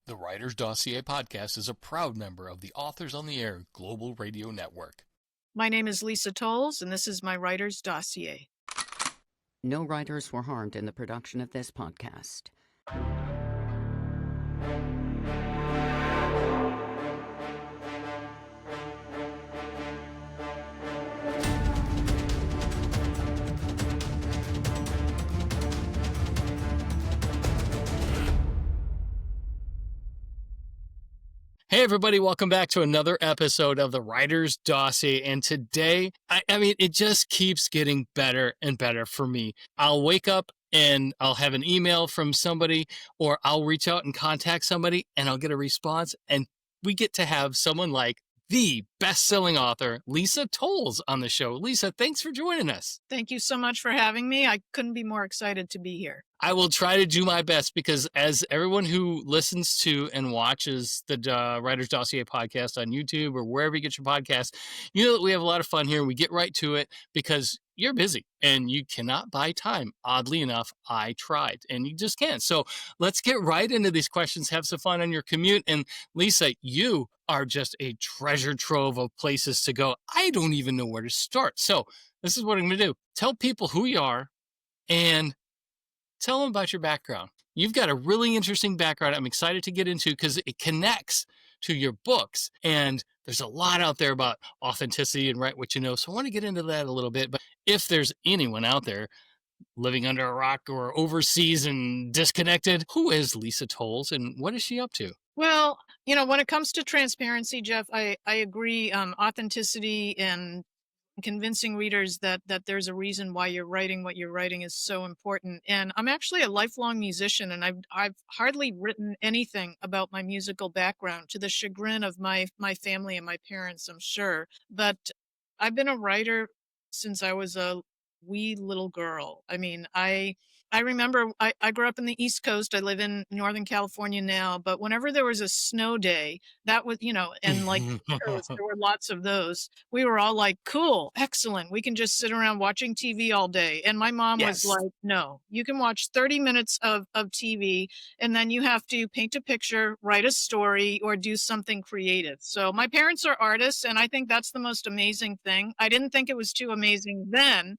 The Writer's Dossier podcast is a proud member of the Authors on the Air Global Radio Network. My name is Lisa Towles, and this is my Writer's Dossier. No writers were harmed in the production of this podcast. Hey everybody, welcome back to another episode of the Writer's Dossier. And today, I mean, it just keeps getting better and better for me. I'll wake up and I'll have an email from somebody, or I'll reach out and contact somebody and I'll get a response. And we get to have someone like the best-selling author, Lisa Towles, on the show. Lisa, thanks for joining us. Thank you so much for having me. I couldn't be more excited to be here. I will try to do my best because, as everyone who listens to and watches the Writer's Dossier podcast on YouTube or wherever you get your podcast, you know that we have a lot of fun here. We get right to it because you're busy and you cannot buy time. Oddly enough, I tried and you just can't. So let's get right into these questions. Have some fun on your commute. And Lisa, you are just a treasure trove of places to go. I don't even know where to start. So this is what I'm going to do. Tell people who you are and tell them about your background. You've got a really interesting background I'm excited to get into because it connects to your books. And there's a lot out there about authenticity and write what you know. So I want to get into that a little bit. But if there's anyone out there living under a rock or overseas and disconnected, who is Lisa Towles and what is she up to? Well, you know, when it comes to transparency, Jeff, I agree. Authenticity and convincing readers that there's a reason why you're writing what you're writing is so important. And I'm actually a lifelong musician, and I've hardly written anything about my musical background, to the chagrin of my family and my parents, I'm sure. But I've been a writer since I was a wee little girl. I mean, I remember I grew up in the East Coast. I live in Northern California now, but whenever there was a snow day, that was, and like shows, there were lots of those. We were all like, cool, excellent. We can just sit around watching TV all day. And my mom was Yes. like, no, you can watch 30 minutes of TV and then you have to paint a picture, write a story, or do something creative. So my parents are artists, and I think that's the most amazing thing. I didn't think it was too amazing then,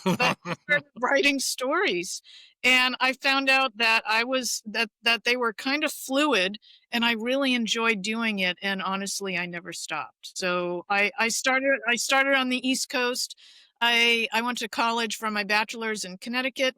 but I started writing stories, and I found out that that they were kind of fluid, and I really enjoyed doing it. And honestly, I never stopped. So I started on the East Coast. I went to college for my bachelor's in Connecticut,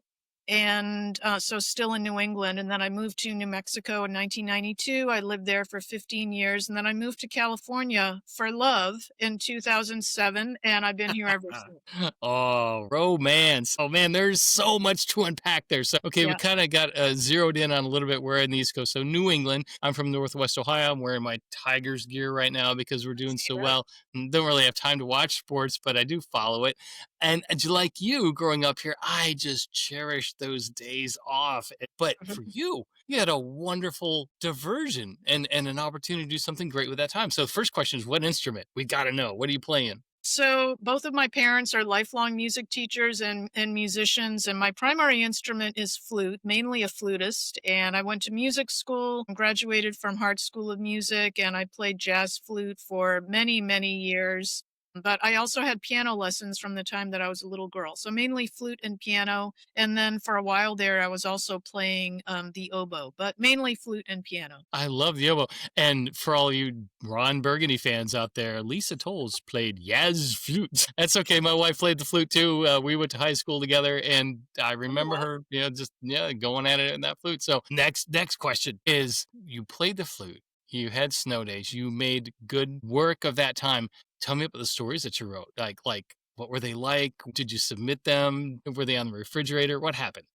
and so still in New England. And then I moved to New Mexico in 1992. I lived there for 15 years, and then I moved to California for love in 2007, and I've been here ever since. Oh, romance. Oh man, there's so much to unpack there. So, okay, we Yeah. kind of got zeroed in on a little bit where in the East Coast. So New England, I'm from Northwest Ohio. I'm wearing my Tigers gear right now because we're doing See so that? well. Don't really have time to watch sports, but I do follow it. And like you growing up here, I just cherish those days off. But for Mhm. you had a wonderful diversion and an opportunity to do something great with that time. So first question is, what instrument? We got to know. What are you playing? So both of my parents are lifelong music teachers and musicians, and my primary instrument is flute, mainly a flutist. And I went to music school, graduated from Hart School of Music, and I played jazz flute for many, many years. But I also had piano lessons from the time that I was a little girl. So mainly flute and piano. And then for a while there, I was also playing the oboe, but mainly flute and piano. I love the oboe. And for all you Ron Burgundy fans out there, Lisa Towles played Yaz flute. That's okay. My wife played the flute too. We went to high school together, and I remember her, just going at it in that flute. So next question is: you played the flute. You had snow days. You made good work of that time. Tell me about the stories that you wrote. Like what were they like? Did you submit them? Were they on the refrigerator? What happened?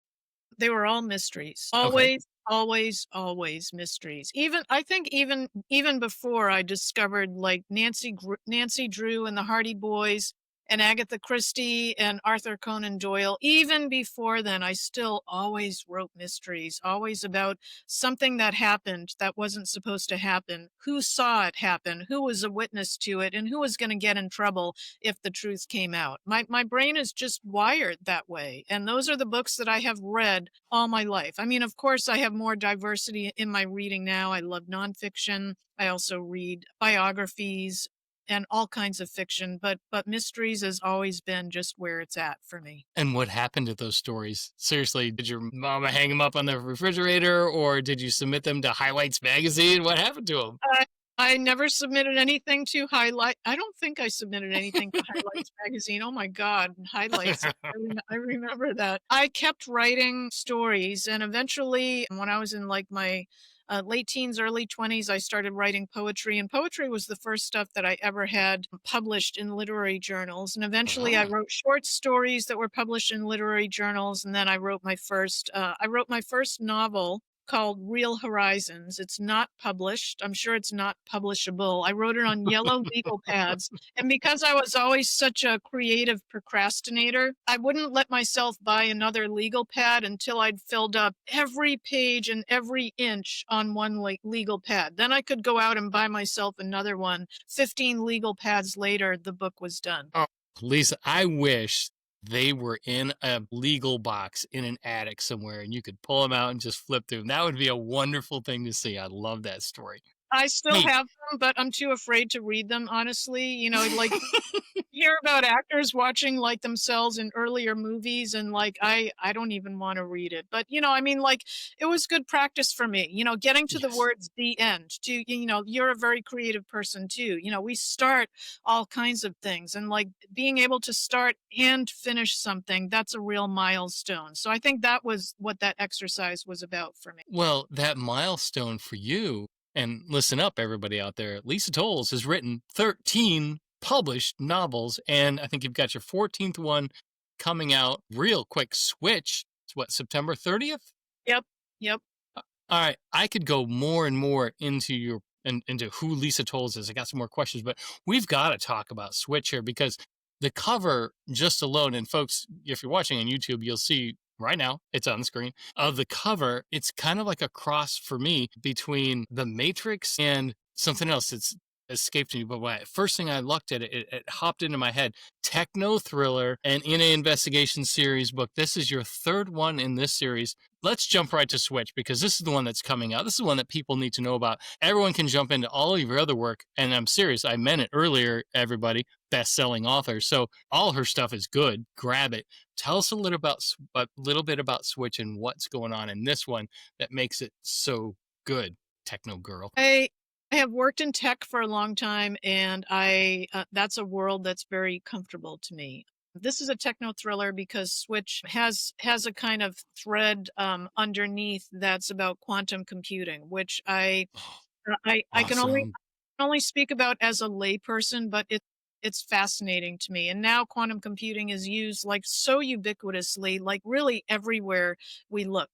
They were all mysteries. Okay. Always, always, always mysteries. Even before I discovered like Nancy Drew and the Hardy Boys and Agatha Christie and Arthur Conan Doyle. Even before then, I still always wrote mysteries, always about something that happened that wasn't supposed to happen, who saw it happen, who was a witness to it, and who was going to get in trouble if the truth came out. My brain is just wired that way. And those are the books that I have read all my life. I mean, of course, I have more diversity in my reading now. I love nonfiction. I also read biographies and all kinds of fiction, but mysteries has always been just where it's at for me. And what happened to those stories? Seriously, did your mama hang them up on the refrigerator or did you submit them to Highlights magazine? What happened to them? I never submitted anything to Highlight. I don't think I submitted anything to Highlights magazine. Oh my God, Highlights. I remember that. I kept writing stories, and eventually, when I was in like my late teens, early 20s, I started writing poetry, and poetry was the first stuff that I ever had published in literary journals. And eventually, I Ah. wrote short stories that were published in literary journals, and then I wrote my first novel called Real Horizons. It's not published. I'm sure it's not publishable. I wrote it on yellow legal pads. And because I was always such a creative procrastinator, I wouldn't let myself buy another legal pad until I'd filled up every page and every inch on one legal pad. Then I could go out and buy myself another one. 15 legal pads later, the book was done. Oh, Lisa, I wish they were in a legal box in an attic somewhere and you could pull them out and just flip through them. That would be a wonderful thing to see. I love that story. I still Hey. have them, but I'm too afraid to read them, honestly. Like hear about actors watching like themselves in earlier movies and like I don't even want to read it. But I mean like it was good practice for me. Getting to the Yes. words the end. To you're a very creative person too. We start all kinds of things and like being able to start and finish something, that's a real milestone. So I think that was what that exercise was about for me. Well, that milestone for you, and listen up, everybody out there. Lisa Towles has written 13 published novels, and I think you've got your 14th one coming out real quick. Switch. It's what, September 30th? Yep. Yep. All right, I could go more and more into into who Lisa Towles is. I got some more questions, but we've got to talk about Switch here because the cover just alone, and folks, if you're watching on YouTube, you'll see right now it's on the screen of the cover. It's kind of like a cross for me between The Matrix and something else that's escaped me. But first thing I looked at it hopped into my head. Techno thriller and in a investigation series book. This is your third one in this series. Let's jump right to Switch because this is the one that's coming out. This is the one that people need to know about. Everyone can jump into all of your other work. And I'm serious. I meant it earlier, everybody. Best-selling author. So all her stuff is good. Grab it. Tell us a little bit about Switch and what's going on in this one that makes it so good, Techno Girl. I have worked in tech for a long time, and I that's a world that's very comfortable to me. This is a techno thriller because Switch has a kind of thread underneath that's about quantum computing, which Oh, I can awesome. only speak about as a layperson, but it's fascinating to me. And now quantum computing is used like so ubiquitously, like really everywhere we look.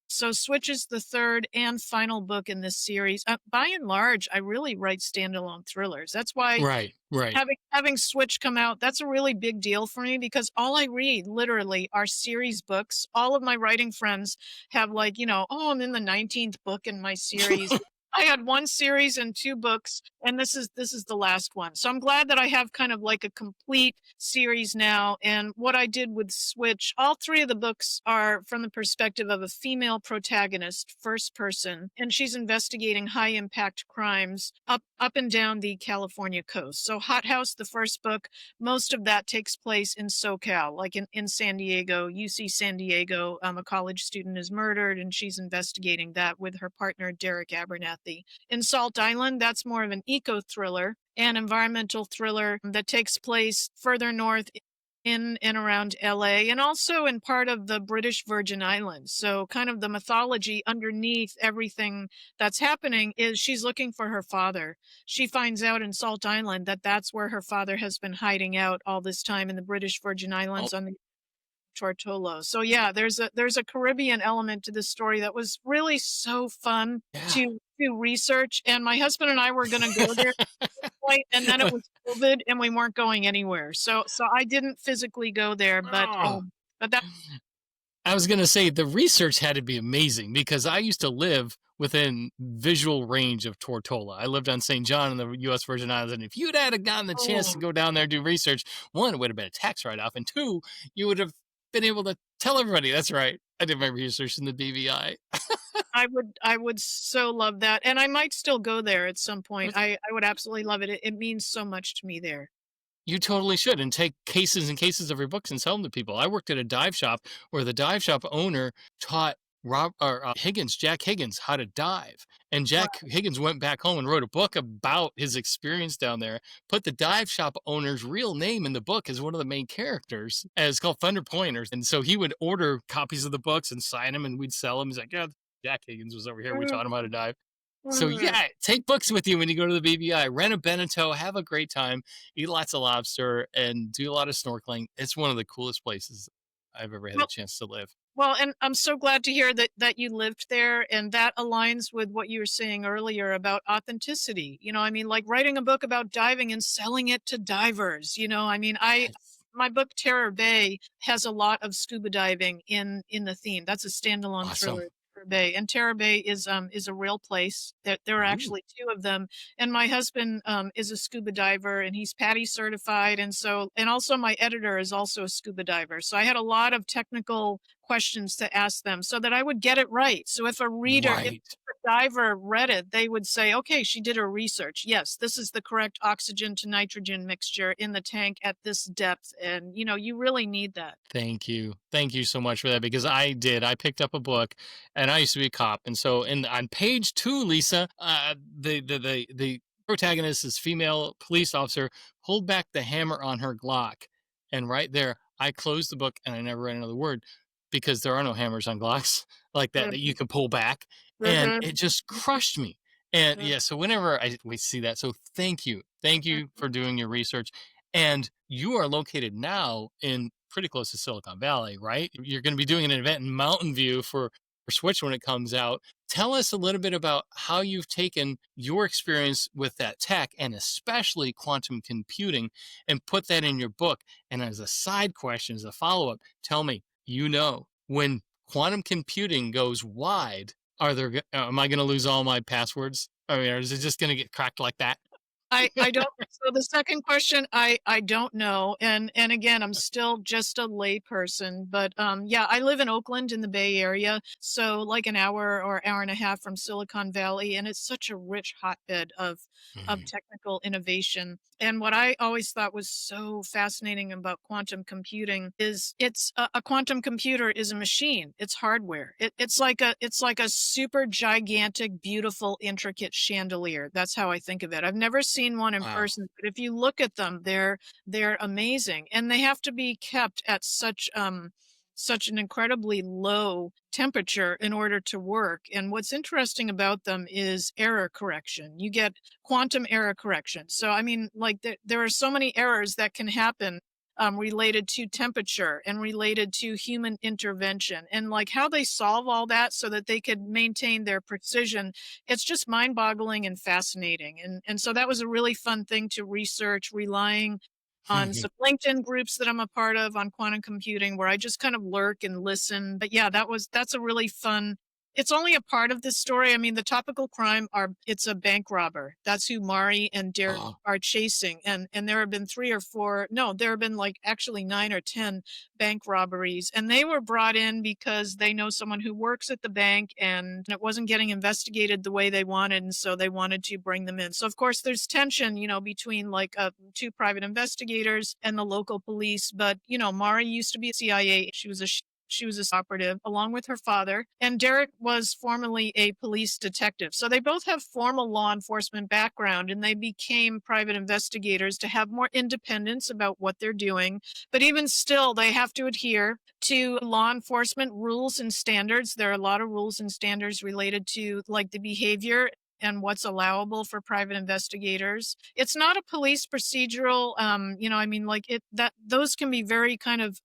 So Switch is the third and final book in this series. By and large, I really write standalone thrillers. That's why Right, right. having Switch come out, that's a really big deal for me because all I read literally are series books. All of my writing friends have like, oh, I'm in the 19th book in my series. I had one series and two books, and this is the last one. So I'm glad that I have kind of like a complete series now. And what I did with Switch, all three of the books are from the perspective of a female protagonist, first person, and she's investigating high impact crimes up and down the California coast. So Hot House, the first book, most of that takes place in SoCal, like in San Diego, UC San Diego. A college student is murdered, and she's investigating that with her partner, Derek Abernathy. In Salt Island, that's more of an eco thriller and environmental thriller that takes place further north in and around LA and also in part of the British Virgin Islands. So, kind of the mythology underneath everything that's happening is she's looking for her father. She finds out in Salt Island that that's where her father has been hiding out all this time in the British Virgin Oh, Islands on the Tortolo. So yeah, there's a Caribbean element to this story that was really so fun Yeah. to research. And my husband and I were going to go there point, and then it was COVID, and we weren't going anywhere. So I didn't physically go there, Oh. but that I was gonna say the research had to be amazing because I used to live within visual range of Tortola. I lived on St. John in the U.S. Virgin Islands, and if you'd had gotten the chance to oh, go down there and do research, one, it would have been a tax write-off, and two, you would have been able to tell everybody. That's right. I did my research in the BVI. I would so love that, and I might still go there at some point. I would absolutely love it. It means so much to me there. You totally should, and take cases and cases of your books and sell them to people. I worked at a dive shop where the dive shop owner taught Jack Higgins, how to dive. And Wow. Jack Higgins went back home and wrote a book about his experience down there. Put the dive shop owner's real name in the book as one of the main characters. And it's called Thunder Pointers. And so he would order copies of the books and sign them, and we'd sell them. He's like, yeah, Jack Higgins was over here. We Mm, taught him how to dive. So mm. yeah, take books with you when you go to the BVI. Rent a Beneteau, have a great time, eat lots of lobster, and do a lot of snorkeling. It's one of the coolest places I've ever had a Well, chance to live. well, and I'm so glad to hear that you lived there, and that aligns with what you were saying earlier about authenticity. I mean, like writing a book about diving and selling it to divers. I mean, I Yes. my book Terror Bay has a lot of scuba diving in the theme. That's a standalone Awesome. thriller. Terror Bay, and Terror Bay is a real place. That there are Ooh, actually two of them, and my husband is a scuba diver, and he's PADI certified, and also my editor is also a scuba diver. So I had a lot of technical questions to ask them so that I would get it right. So if right. a diver read it, they would say, okay, she did her research. Yes, this is the correct oxygen to nitrogen mixture in the tank at this depth. And, you really need that. Thank you. Thank you so much for that because I did. I picked up a book and I used to be a cop. And so on page 2, Lisa, the protagonist is female police officer pulled back the hammer on her Glock. And right there, I closed the book and I never read another word because there are no hammers on Glocks like that you can pull back. And Mhm, it just crushed me. And mhm, yeah, so whenever we see that, so thank you. Thank you mhm. for doing your research. And you are located now in pretty close to Silicon Valley, right? You're going to be doing an event in Mountain View for Switch when it comes out. Tell us a little bit about how you've taken your experience with that tech and especially quantum computing and put that in your book. And as a side question, as a follow up, tell me, when quantum computing goes wide, am I going to lose all my passwords? I mean, or is it just going to get cracked like that? I don't so the second question, I don't know, and again, I'm still just a lay person, but, yeah, I live in Oakland in the Bay Area, so, like, an hour or hour and a half from Silicon Valley, and it's such a rich hotbed of Mhm. technical innovation, and what I always thought was so fascinating about quantum computing is it's a quantum computer is a machine, it's hardware. It's like a super gigantic, beautiful, intricate chandelier. That's how I think of it. I've never seen one in Wow. person, but if you look at them, they're amazing, and they have to be kept at such an incredibly low temperature in order to work. And what's interesting about them is error correction. You get quantum error correction. So I mean, like there are so many errors that can happen related to temperature and related to human intervention, and like how they solve all that so that they could maintain their precision. It's just mind-boggling and fascinating, and so that was a really fun thing to research, relying on some LinkedIn groups that I'm a part of on quantum computing, where I just kind of lurk and listen. But yeah, that's a really fun. It's only a part of this story. I mean, the topical crime are it's a bank robber. That's who Mari and Derek Oh, are chasing. And there have been three or four, no, there have been like actually 9 or 10 bank robberies. And they were brought in because they know someone who works at the bank, and it wasn't getting investigated the way they wanted. And so they wanted to bring them in. So of course there's tension, between like two private investigators and the local police. But Mari used to be a CIA. She was a operative along with her father, and Derek was formerly a police detective. So they both have formal law enforcement background, and they became private investigators to have more independence about what they're doing. But even still, they have to adhere to law enforcement rules and standards. There are a lot of rules and standards related to like the behavior and what's allowable for private investigators. It's not a police procedural, I mean, like it that those can be very kind of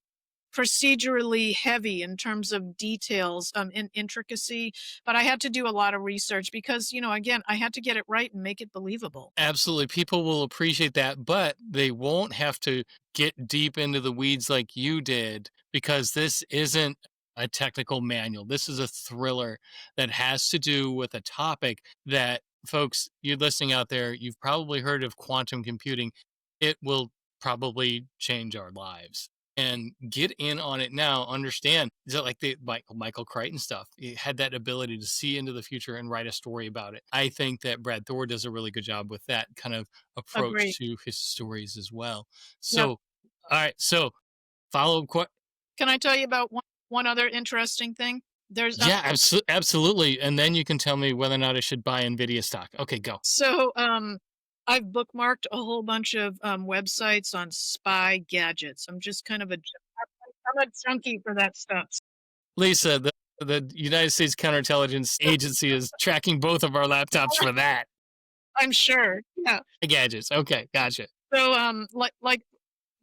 procedurally heavy in terms of details, in intricacy, but I had to do a lot of research because, again, I had to get it right and make it believable. Absolutely. People will appreciate that, but they won't have to get deep into the weeds like you did because this isn't a technical manual. This is a thriller that has to do with a topic that folks, you're listening out there, you've probably heard of quantum computing. It will probably change our lives. And get in on it now. Understand, is it like the Michael Crichton stuff? He had that ability to see into the future and write a story about it. I think that Brad Thor does a really good job with that kind of approach Agree. to his stories as well. Yep. So, all right. So, follow up. Can I tell you about one other interesting thing? There's Yeah, absolutely. And then you can tell me whether or not I should buy Nvidia stock. Okay, go. So, I've bookmarked a whole bunch of websites on spy gadgets. I'm just kind of I'm a junkie for that stuff. Lisa, the United States Counterintelligence Agency is tracking both of our laptops for that. I'm sure. Yeah. Gadgets. Okay, gotcha. So, like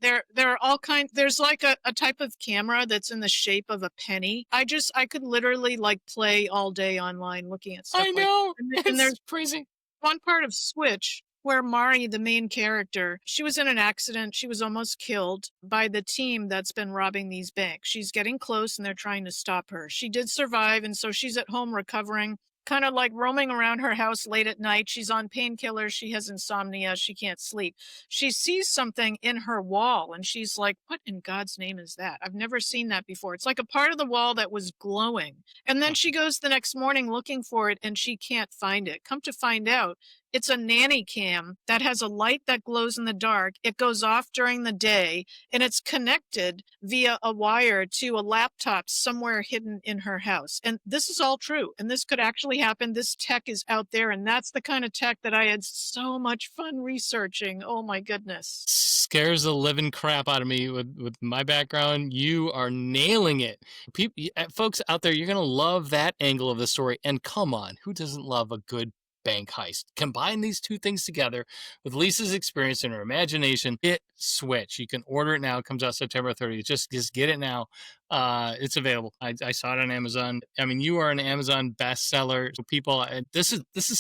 there are all kinds. There's like a type of camera that's in the shape of a penny. I could literally like play all day online looking at stuff I like, know. and It's there's crazy. one part of Switch where Mari, the main character, she was in an accident. She was almost killed by the team that's been robbing these banks. She's getting close and they're trying to stop her. She did survive, and so she's at home recovering, kind of like roaming around her house late at night. She's on painkillers. She has insomnia. She can't sleep. She sees something in her wall and she's like, "What in God's name is that? I've never seen that before." It's like a part of the wall that was glowing. And then she goes the next morning looking for it and she can't find it. Come to find out, it's a nanny cam that has a light that glows in the dark. It goes off during the day and it's connected via a wire to a laptop somewhere hidden in her house. And this is all true. And this could actually happen. This tech is out there. And that's the kind of tech that I had so much fun researching. Oh my goodness. Scares the living crap out of me with my background. You are nailing it. People, folks out there, you're going to love that angle of the story. And come on, who doesn't love a good bank heist? Combine these two things together with Lisa's experience and her imagination. Hit switch. You can order it now. It comes out September 30th. Just get it now. It's available. I saw it on Amazon. I mean, you are an Amazon bestseller. So people, this is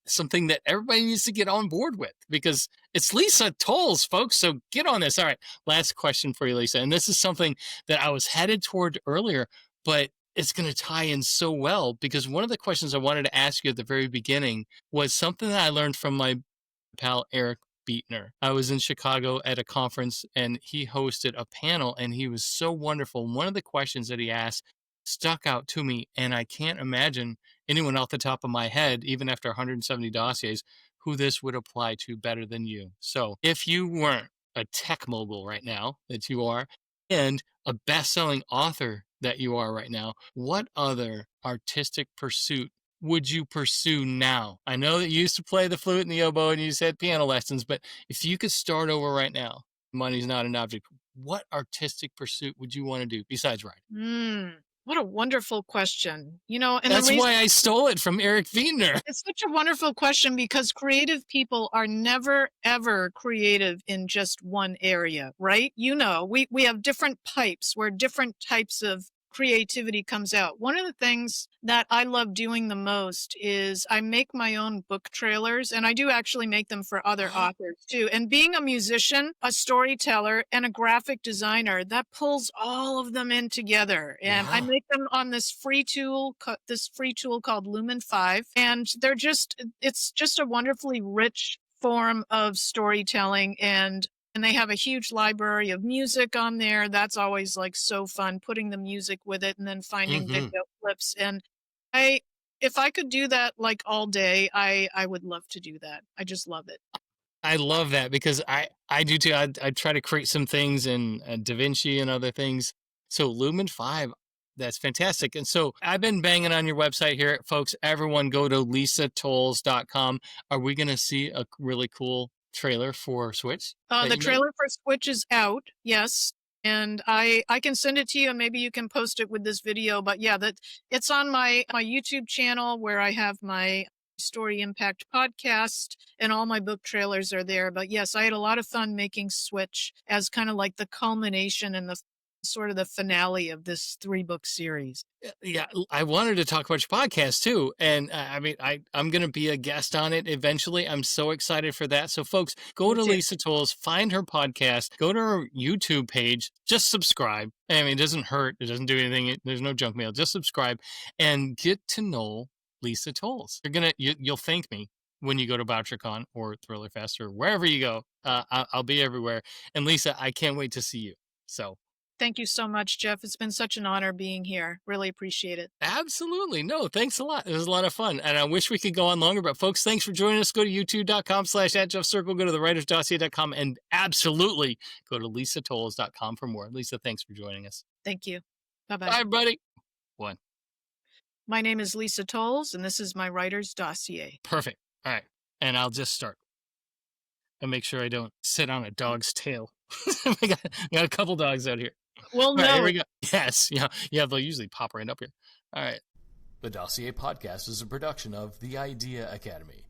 something that everybody needs to get on board with because it's Lisa Towles, folks. So get on this. All right. Last question for you, Lisa. And this is something that I was headed toward earlier, but it's going to tie in so well because one of the questions I wanted to ask you at the very beginning was something that I learned from my pal Eric Beatner. I was in Chicago at a conference and he hosted a panel and he was so wonderful. One of the questions that he asked stuck out to me, and I can't imagine anyone off the top of my head, even after 170 dossiers, who this would apply to better than you. So if you weren't a tech mogul right now that you are, and a best-selling author that you are right now, what other artistic pursuit would you pursue now? I know that you used to play the flute and the oboe and you said piano lessons, but if you could start over right now, money's not an object. What artistic pursuit would you want to do besides writing? What a wonderful question. And the That's reason why I stole it from Eric Wiener. it's such a wonderful question because creative people are never ever creative in just one area, right? We have different pipes where different types of creativity comes out. One of the things that I love doing the most is I make my own book trailers, and I do actually make them for other authors too. And being a musician, a storyteller, and a graphic designer, that pulls all of them in together. And I Yeah. make them on this free tool called Lumen 5, and it's just a wonderfully rich form of storytelling, and they have a huge library of music on there. That's always like so fun, putting the music with it and then finding Hmm. video clips. And I if I could do that like all day, I would love to do that. I just love it. I love that because I do too. I try to create some things in DaVinci and other things. So Lumen 5, that's fantastic. And so I've been banging on your website here, folks. Everyone go to lisatolls.com. Are we going to see a really cool trailer for Switch that The you made? trailer for Switch is out, yes, and I can send it to you, and maybe you can post it with this video. But yeah, that it's on my YouTube channel where I have my Story Impact podcast, and all my book trailers are there. But yes, I had a lot of fun making Switch as kind of like the culmination and the sort of the finale of this 3-book series. Yeah, I wanted to talk about your podcast too, and I mean, I'm going to be a guest on it eventually. I'm so excited for that. So, folks, go Me to too. Lisa Towles, find her podcast, go to her YouTube page, just subscribe. I mean, it doesn't hurt, it doesn't do anything. There's no junk mail. Just subscribe and get to know Lisa Towles. You'll thank me when you go to BoucherCon or Thriller Fest or wherever you go. I'll be everywhere. And Lisa, I can't wait to see you. So. Thank you so much, Jeff. It's been such an honor being here. Really appreciate it. Absolutely. No, thanks a lot. It was a lot of fun. And I wish we could go on longer, but folks, thanks for joining us. Go to youtube.com/@JeffCircle, go to thewritersdossier.com, and absolutely go to lisatowles.com for more. Lisa, thanks for joining us. Thank you. Bye-bye. Bye, buddy. One. My name is Lisa Towles, and this is my writer's dossier. Perfect. All right. And I'll just start and make sure I don't sit on a dog's tail. we got a couple dogs out here. Well, All right, no. here we go. Yes. Yeah, they'll usually pop right up here. All right. The Dossier Podcast is a production of The Idea Academy.